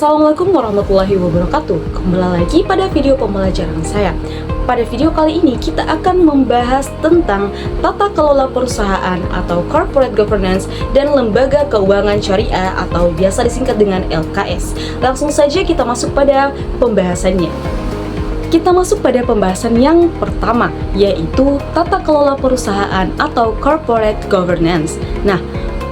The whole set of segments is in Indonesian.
Assalamualaikum warahmatullahi wabarakatuh. Kembali lagi pada video pembelajaran saya. Pada video kali ini kita akan membahas tentang tata kelola perusahaan atau corporate governance dan lembaga keuangan syariah atau biasa disingkat dengan LKS. Langsung saja kita masuk pada pembahasannya. Kita masuk pada pembahasan yang pertama, yaitu tata kelola perusahaan atau corporate governance. Nah,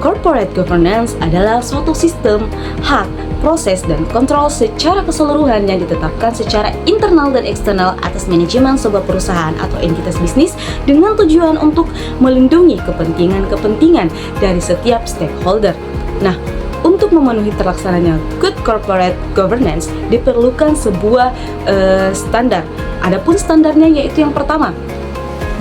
corporate governance adalah suatu sistem, hak, proses, dan kontrol secara keseluruhan yang ditetapkan secara internal dan eksternal atas manajemen sebuah perusahaan atau entitas bisnis dengan tujuan untuk melindungi kepentingan-kepentingan dari setiap stakeholder. Nah, untuk memenuhi terlaksananya good corporate governance diperlukan sebuah standar. Adapun standarnya yaitu yang pertama,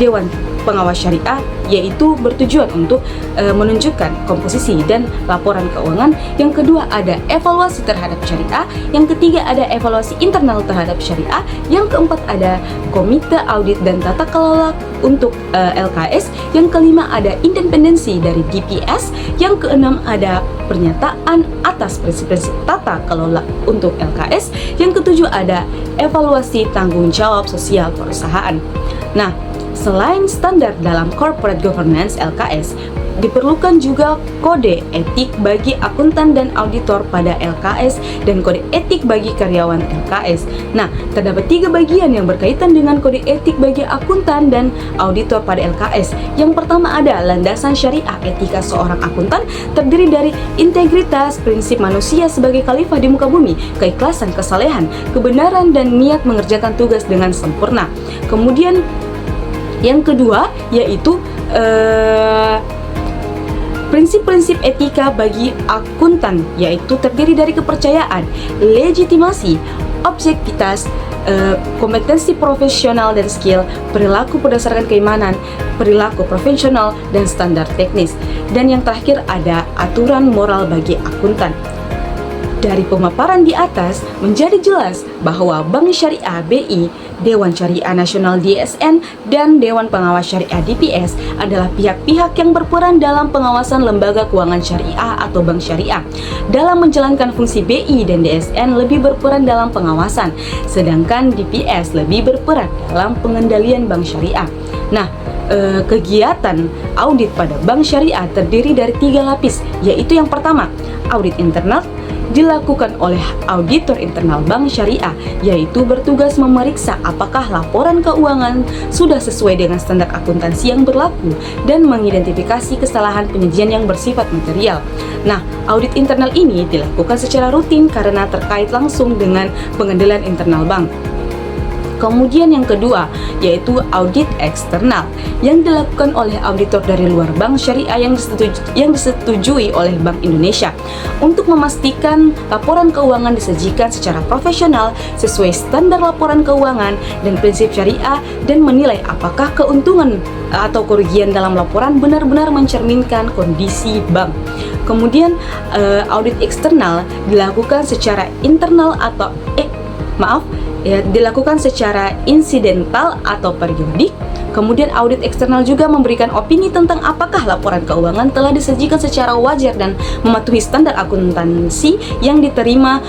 Dewan Pengawas Syariah, yaitu bertujuan untuk menunjukkan komposisi dan laporan keuangan. Yang kedua ada evaluasi terhadap syariah. Yang ketiga ada evaluasi internal terhadap syariah. Yang keempat ada komite audit dan tata kelola untuk LKS. Yang kelima ada independensi dari DPS. Yang keenam ada pernyataan atas prinsip-prinsip tata kelola untuk LKS. Yang ketujuh ada evaluasi tanggung jawab sosial perusahaan. Nah, selain standar dalam corporate governance LKS, diperlukan juga kode etik bagi akuntan dan auditor pada LKS dan kode etik bagi karyawan LKS. Nah, terdapat 3 bagian yang berkaitan dengan kode etik bagi akuntan dan auditor pada LKS. Yang pertama ada landasan syariah etika seorang akuntan, terdiri dari integritas, prinsip manusia sebagai khalifah di muka bumi, keikhlasan, kesalehan, kebenaran, dan niat mengerjakan tugas dengan sempurna. Kemudian yang kedua yaitu prinsip-prinsip etika bagi akuntan, yaitu terdiri dari kepercayaan, legitimasi, objektivitas, kompetensi profesional dan skill, perilaku berdasarkan keimanan, perilaku profesional, dan standar teknis. Dan yang terakhir ada aturan moral bagi akuntan. Dari pemaparan di atas menjadi jelas bahwa Bank Syariah BI, Dewan Syariah Nasional DSN, dan Dewan Pengawas Syariah DPS adalah pihak-pihak yang berperan dalam pengawasan lembaga keuangan syariah atau bank syariah. Dalam menjalankan fungsi BI dan DSN lebih berperan dalam pengawasan, sedangkan DPS lebih berperan dalam pengendalian bank syariah. Nah, kegiatan audit pada bank syariah terdiri dari 3 lapis, yaitu yang pertama, audit internal dilakukan oleh auditor internal bank syariah, yaitu bertugas memeriksa apakah laporan keuangan sudah sesuai dengan standar akuntansi yang berlaku dan mengidentifikasi kesalahan penyajian yang bersifat material. Nah, audit internal ini dilakukan secara rutin karena terkait langsung dengan pengendalian internal bank. Kemudian yang kedua yaitu audit eksternal yang dilakukan oleh auditor dari luar bank syariah yang disetujui oleh Bank Indonesia untuk memastikan laporan keuangan disajikan secara profesional sesuai standar laporan keuangan dan prinsip syariah dan menilai apakah keuntungan atau kerugian dalam laporan benar-benar mencerminkan kondisi bank. Kemudian audit eksternal dilakukan secara internal atau dilakukan secara insidental atau periodik. Kemudian audit eksternal juga memberikan opini tentang apakah laporan keuangan telah disajikan secara wajar dan mematuhi standar akuntansi yang diterima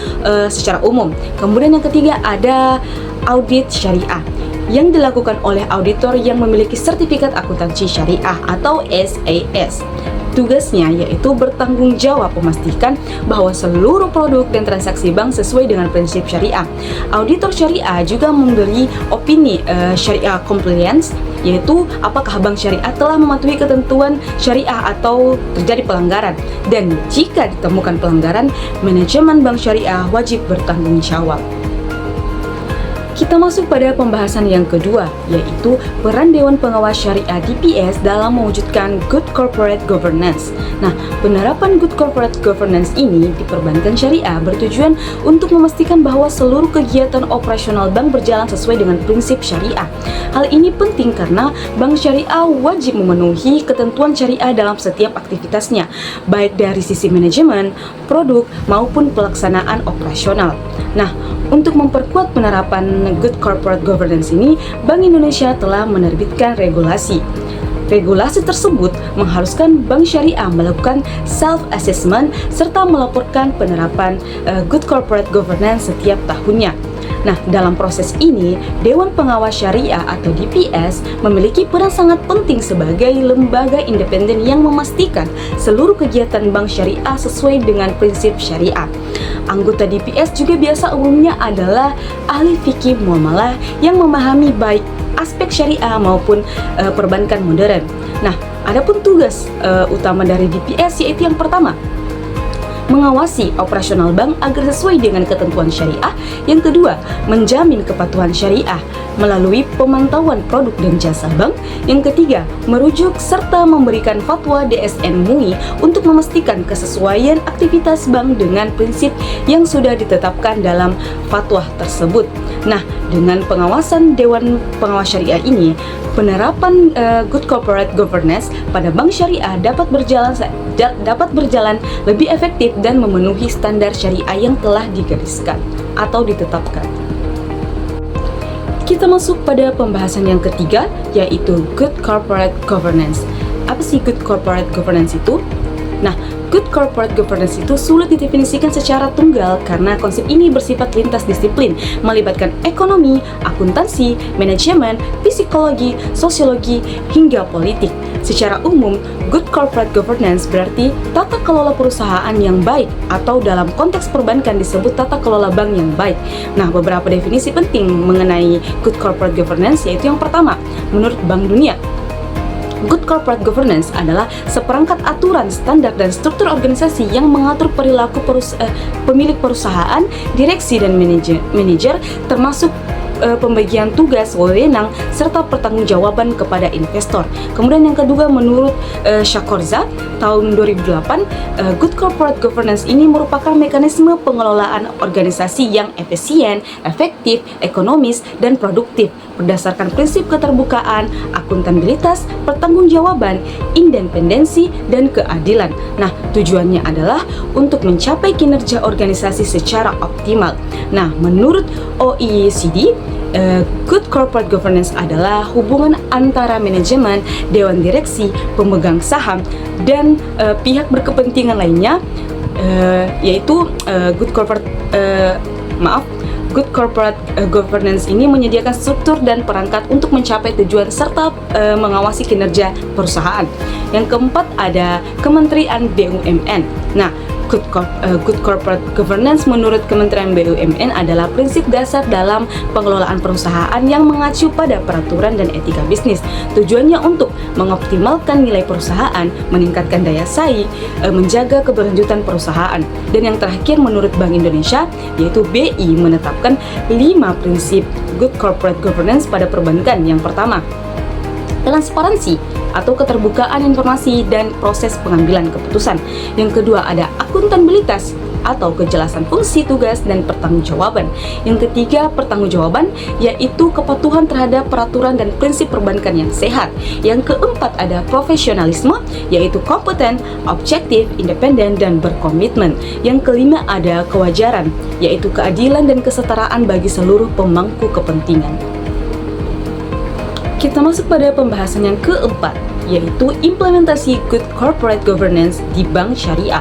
secara umum. Kemudian yang ketiga ada audit syariah yang dilakukan oleh auditor yang memiliki sertifikat akuntansi syariah atau SAS. Tugasnya yaitu bertanggung jawab memastikan bahwa seluruh produk dan transaksi bank sesuai dengan prinsip syariah. Auditor syariah juga memberi opini syariah compliance, yaitu apakah bank syariah telah mematuhi ketentuan syariah atau terjadi pelanggaran. Dan jika ditemukan pelanggaran, manajemen bank syariah wajib bertanggung jawab. Kita masuk pada pembahasan yang kedua, yaitu peran Dewan Pengawas Syariah DPS dalam mewujudkan good corporate governance. Nah, penerapan good corporate governance ini di perbankan syariah bertujuan untuk memastikan bahwa seluruh kegiatan operasional bank berjalan sesuai dengan prinsip syariah. Hal ini penting karena bank syariah wajib memenuhi ketentuan syariah dalam setiap aktivitasnya, baik dari sisi manajemen, produk, maupun pelaksanaan operasional. Nah, untuk memperkuat penerapan good corporate governance ini, Bank Indonesia telah menerbitkan regulasi Regulasi tersebut mengharuskan bank syariah melakukan self-assessment serta melaporkan penerapan Good Corporate Governance setiap tahunnya. Nah, dalam proses ini, Dewan Pengawas Syariah atau DPS memiliki peran sangat penting sebagai lembaga independen yang memastikan seluruh kegiatan bank syariah sesuai dengan prinsip syariah. Anggota DPS juga biasa umumnya adalah ahli fikih muamalah yang memahami baik aspek syariah maupun perbankan modern. Nah, adapun tugas utama dari DPS yaitu yang pertama, mengawasi operasional bank agar sesuai dengan ketentuan syariah. Yang kedua, menjamin kepatuhan syariah melalui pemantauan produk dan jasa bank. Yang ketiga, merujuk serta memberikan fatwa DSN MUI untuk memastikan kesesuaian aktivitas bank dengan prinsip yang sudah ditetapkan dalam fatwa tersebut. Nah, dengan pengawasan Dewan Pengawas Syariah ini, penerapan Good Corporate Governance pada bank syariah dapat berjalan lebih efektif dan memenuhi standar syariah yang telah digariskan atau ditetapkan. Kita masuk pada pembahasan yang ketiga, yaitu Good Corporate Governance. Apa sih Good Corporate Governance itu? Nah, Good Corporate Governance itu sulit didefinisikan secara tunggal karena konsep ini bersifat lintas disiplin, melibatkan ekonomi, akuntansi, manajemen, psikologi, sosiologi, hingga politik. Secara umum, Good Corporate Governance berarti tata kelola perusahaan yang baik, atau dalam konteks perbankan disebut tata kelola bank yang baik. Nah, beberapa definisi penting mengenai Good Corporate Governance yaitu yang pertama, menurut Bank Dunia, Good Corporate Governance adalah seperangkat aturan, standar, dan struktur organisasi yang mengatur perilaku pemilik perusahaan, direksi, dan manajer, termasuk pembagian tugas, wewenang, serta pertanggungjawaban kepada investor. Kemudian yang kedua, menurut Shakorza tahun 2008, Good Corporate Governance ini merupakan mekanisme pengelolaan organisasi yang efisien, efektif, ekonomis, dan produktif berdasarkan prinsip keterbukaan, akuntabilitas, pertanggungjawaban, independensi, dan keadilan. Nah, tujuannya adalah untuk mencapai kinerja organisasi secara optimal. Nah, menurut OECD, Good Corporate Governance adalah hubungan antara manajemen, dewan direksi, pemegang saham, dan pihak berkepentingan lainnya, yaitu Good Corporate Governance ini menyediakan struktur dan perangkat untuk mencapai tujuan serta mengawasi kinerja perusahaan. Yang keempat ada Kementerian BUMN. Nah, Good Corporate Governance menurut Kementerian BUMN adalah prinsip dasar dalam pengelolaan perusahaan yang mengacu pada peraturan dan etika bisnis. Tujuannya untuk mengoptimalkan nilai perusahaan, meningkatkan daya saing, menjaga keberlanjutan perusahaan. Dan yang terakhir menurut Bank Indonesia, yaitu BI menetapkan 5 prinsip Good Corporate Governance pada perbankan. Yang pertama, transparansi atau keterbukaan informasi dan proses pengambilan keputusan. Yang kedua ada akuntabilitas atau kejelasan fungsi tugas dan pertanggungjawaban. Yang ketiga, pertanggungjawaban yaitu kepatuhan terhadap peraturan dan prinsip perbankan yang sehat. Yang keempat ada profesionalisme yaitu kompeten, objektif, independen, dan berkomitmen. Yang kelima ada kewajaran yaitu keadilan dan kesetaraan bagi seluruh pemangku kepentingan. Kita masuk pada pembahasan yang keempat, yaitu implementasi Good Corporate Governance di Bank Syariah.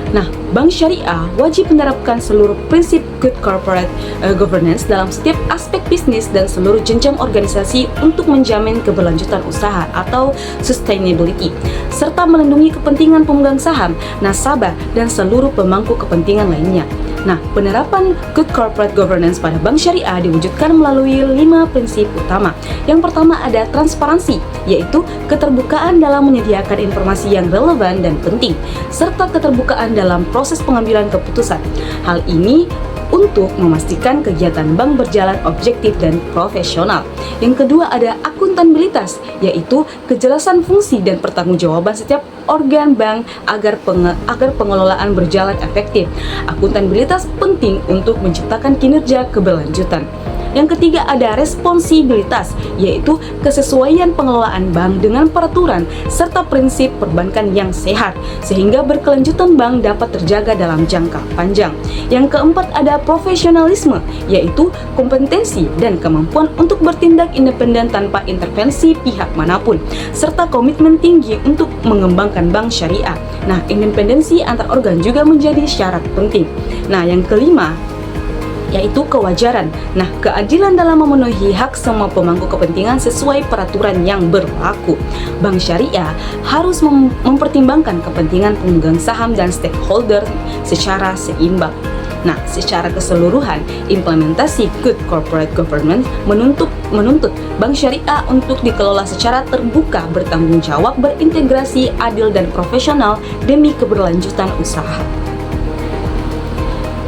Nah, Bank Syariah wajib menerapkan seluruh prinsip Good Corporate Governance dalam setiap aspek bisnis dan seluruh jenjang organisasi untuk menjamin keberlanjutan usaha atau sustainability, serta melindungi kepentingan pemegang saham, nasabah, dan seluruh pemangku kepentingan lainnya. Nah, penerapan Good Corporate Governance pada Bank Syariah diwujudkan melalui 5 prinsip utama. Yang pertama ada transparansi, yaitu keterbukaan dalam menyediakan informasi yang relevan dan penting, serta keterbukaan dalam proses pengambilan keputusan. Hal ini untuk memastikan kegiatan bank berjalan objektif dan profesional. Yang kedua ada akuntabilitas, yaitu kejelasan fungsi dan pertanggungjawaban setiap organ bank agar pengelolaan berjalan efektif. Akuntabilitas penting untuk menciptakan kinerja keberlanjutan. Yang ketiga ada responsibilitas, yaitu kesesuaian pengelolaan bank dengan peraturan serta prinsip perbankan yang sehat, sehingga berkelanjutan bank dapat terjaga dalam jangka panjang. Yang keempat ada profesionalisme, yaitu kompetensi dan kemampuan untuk bertindak independen tanpa intervensi pihak manapun, serta komitmen tinggi untuk mengembangkan bank syariah. Nah, independensi antar organ juga menjadi syarat penting. Nah, yang kelima yaitu kewajaran. Nah, keadilan dalam memenuhi hak semua pemangku kepentingan sesuai peraturan yang berlaku. Bank syariah harus mempertimbangkan kepentingan pemegang saham dan stakeholder secara seimbang. Nah, secara keseluruhan, implementasi Good Corporate Governance menuntut bank syariah untuk dikelola secara terbuka, bertanggung jawab, berintegrasi, adil, dan profesional demi keberlanjutan usaha.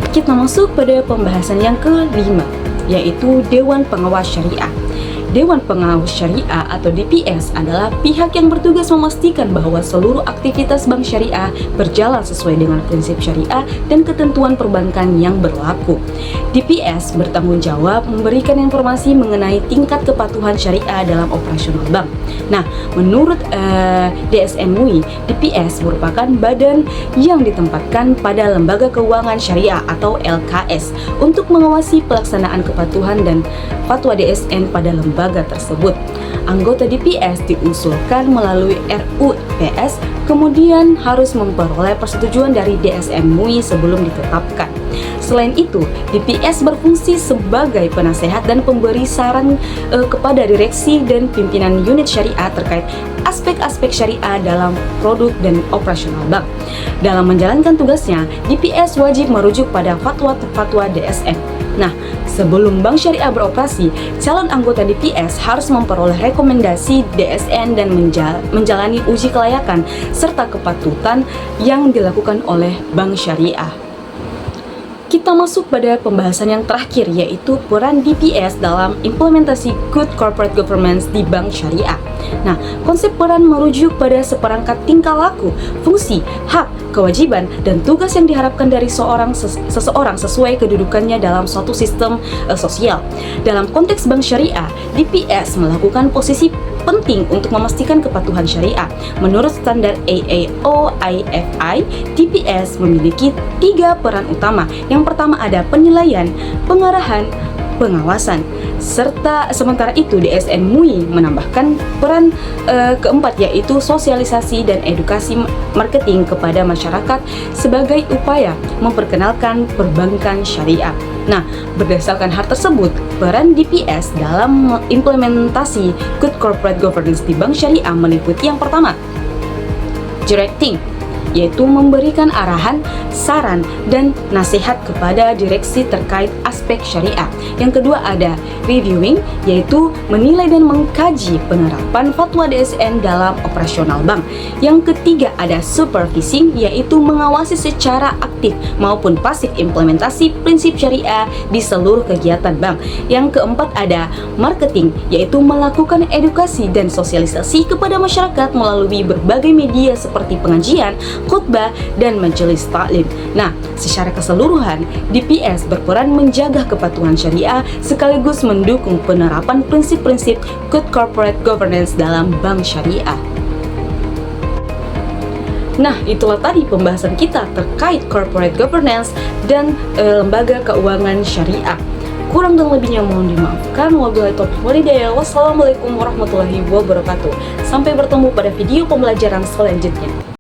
Kita masuk pada pembahasan yang kelima, yaitu Dewan Pengawas Syariah. Dewan Pengawas Syariah atau DPS adalah pihak yang bertugas memastikan bahwa seluruh aktivitas bank syariah berjalan sesuai dengan prinsip syariah dan ketentuan perbankan yang berlaku. DPS bertanggung jawab memberikan informasi mengenai tingkat kepatuhan syariah dalam operasional bank. Nah, menurut DSN MUI, DPS merupakan badan yang ditempatkan pada Lembaga Keuangan Syariah atau LKS untuk mengawasi pelaksanaan kepatuhan dan fatwa DSN pada lembaga tersebut. Anggota DPS diusulkan melalui RUU PS, kemudian harus memperoleh persetujuan dari DSN MUI sebelum ditetapkan. Selain itu, DPS berfungsi sebagai penasehat dan pemberi saran kepada direksi dan pimpinan unit syariah terkait aspek-aspek syariah dalam produk dan operasional bank. Dalam menjalankan tugasnya, DPS wajib merujuk pada fatwa DSN. Nah, sebelum bank syariah beroperasi, calon anggota DPS harus memperoleh rekomendasi DSN dan menjalani uji kelayakan serta kepatutan yang dilakukan oleh bank syariah. Kita masuk pada pembahasan yang terakhir, yaitu peran DPS dalam implementasi Good Corporate Governance di bank syariah. Nah, konsep peran merujuk pada seperangkat tingkah laku, fungsi, hak, kewajiban, dan tugas yang diharapkan dari seseorang sesuai kedudukannya dalam suatu sistem sosial. Dalam konteks bank syariah, DPS melakukan posisi penting untuk memastikan kepatuhan syariah. Menurut standar AAO-IFI, DPS memiliki 3 peran utama. Yang pertama ada penilaian, pengarahan, pengawasan. Sementara itu DSN MUI menambahkan peran keempat, yaitu sosialisasi dan edukasi marketing kepada masyarakat sebagai upaya memperkenalkan perbankan syariah. Nah, berdasarkan hal tersebut, peran DPS dalam implementasi Good Corporate Governance di bank syariah meliputi yang pertama, directing, yaitu memberikan arahan, saran, dan nasihat kepada direksi terkait aspek syariah. Yang kedua ada reviewing, yaitu menilai dan mengkaji penerapan fatwa DSN dalam operasional bank. Yang ketiga ada supervising, yaitu mengawasi secara aktif maupun pasif implementasi prinsip syariah di seluruh kegiatan bank. Yang keempat ada marketing, yaitu melakukan edukasi dan sosialisasi kepada masyarakat melalui berbagai media seperti pengajian, khutbah, dan majelis taklim. Nah, secara keseluruhan, DPS berperan menjaga kepatuhan syariah sekaligus mendukung penerapan prinsip-prinsip Good Corporate Governance dalam bank syariah. Nah, itulah tadi pembahasan kita terkait corporate governance dan lembaga keuangan syariah. Kurang dan lebihnya mohon dimaafkan. Wabillahi taufiq wal hidayah. Wassalamualaikum warahmatullahi wabarakatuh. Sampai bertemu pada video pembelajaran selanjutnya.